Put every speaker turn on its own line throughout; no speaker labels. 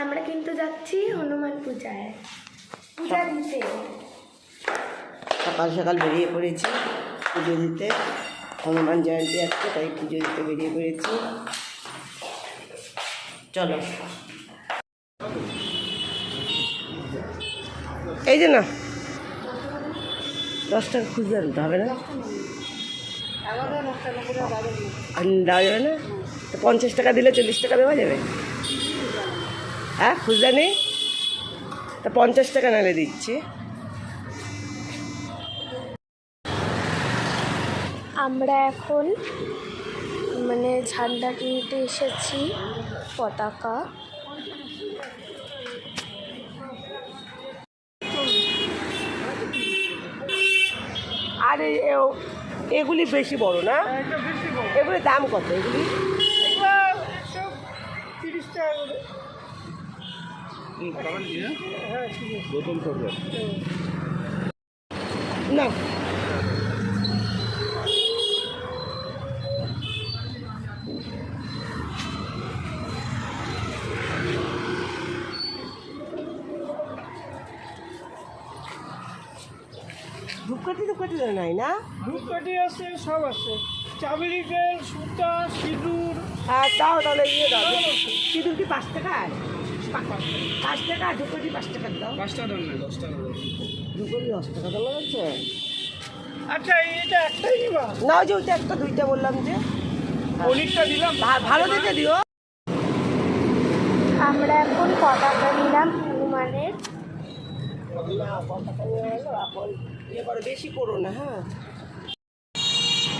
আমরা কিন্তু যাচ্ছি হনুমান পূজা দিতে।
সকাল সকাল বেরিয়ে পড়েছি পুজো দিতে, হনুমান জয়ন্তী আসছে তাই পুজো দিতে বেরিয়ে পড়েছি। চলো, এই যে না 10 টাকা খুঁজে আনতে হবে না, দেওয়া যাবে না? তো 50 টাকা দিলে 40 টাকা দেওয়া যাবে? হ্যাঁ, খুঁজলা নেই তা 50 টাকা নালে দিচ্ছি।
আমরা এখন ঝান্ডা কিনতে এসেছি, পতাকা।
আর এগুলি বেশি বড় না? এগুলির দাম কত? এগুলি
30 টাকা করে।
না ধূপকাঠি নাই না?
ধূপকাঠি আছে, সব আছে, চাবিরি তেল, সুতা, সিঁদুর।
হ্যাঁ, তাহলে ইয়ে দাও। সিঁদুর কি 5 টাকায়? 5 টাকা, ধূপকাঠি 5 টাকা দাও।
5 টাকা দাম নেই, 10 টাকা দাম।
ধূপকাঠি 10 টাকা দাম লাগছে।
আচ্ছা, এটা একটাই নিবা
না, ওই যে ওইটা একটা দুইটা বললাম যে,
অনেকটা দিলাম।
ভালো দেখে দিও।
আমরা এখন পতাকা নিলাম হনুমানের।
না, পতাকা নিয়ে এলো, এখন ইয়ে করো, বেশি করো না। হ্যাঁ,
जानकी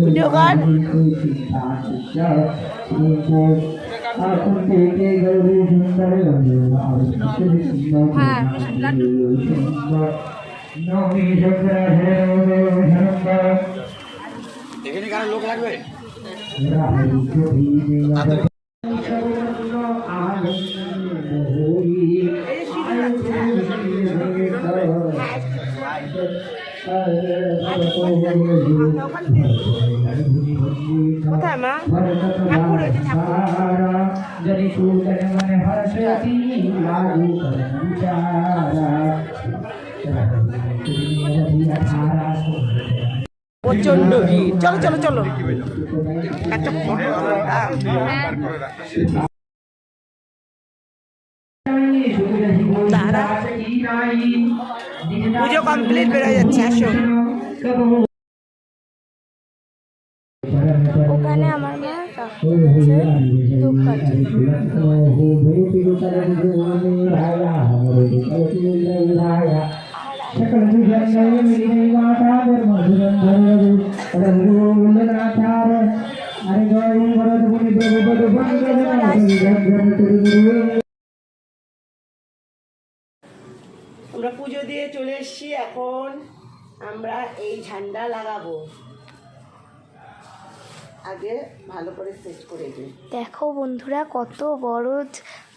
ভিডিও কর।
এখানে কারো লোক লাগবে?
কোথায় মা? ঠাকুর হয়েছে, প্রচন্ড ভিড়। চলো চলো চলো, একটা পুজো কমপ্লিট বেরোয় যাচ্ছে। আসো,
ওখানে আমার মা ধূপকাঠি।
আমরা পুজো দিয়ে চলে এসেছি। এখন আমরা এই ঝান্ডা লাগাবো। আগে ভালো করে সেট করে দিই।
দেখো বন্ধুরা, কত বড়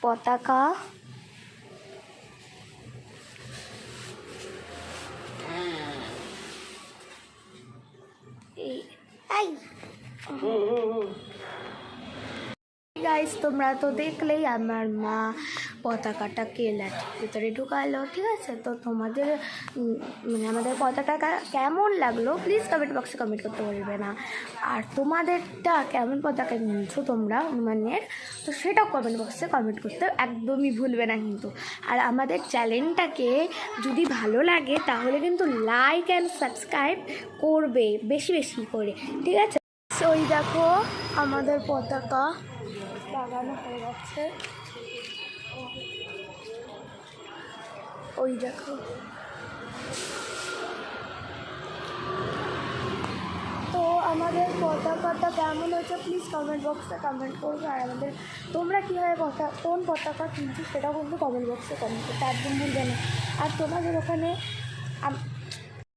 পতাকা। গাইস, তোমরা তো দেখলেই আমার মা পতাকাটাকে লাঠির ভিতরে ঢুকালো। ঠিক আছে, তো তোমাদের আমাদের পতাকা কেমন লাগলো প্লিজ কমেন্ট বক্সে কমেন্ট করতে বলবে না। আর তোমাদেরটা কেমন পতাকা নিয়েছো তোমরা হনুমানের, তো সেটাও কমেন্ট বক্সে কমেন্ট করতে একদমই ভুলবে না কিন্তু। আর আমাদের চ্যানেলটাকে যদি ভালো লাগে তাহলে কিন্তু লাইক অ্যান্ড সাবস্ক্রাইব করবে বেশি বেশি করে, ঠিক আছে? ওই দেখো আমাদের পতাকা লাগানো হয়ে যাচ্ছে। ওই দেখো তো আমাদের পতাকাটা কেমন হয়েছে প্লিজ কমেন্ট বক্সে কমেন্ট করবে। আর আমাদের তোমরা কীভাবে কোন পতাকা কিনছো সেটাও কিন্তু কমেন্ট বক্সে কমেন্ট করতে একদম ভুলবে না। আর তোমাদের ওখানে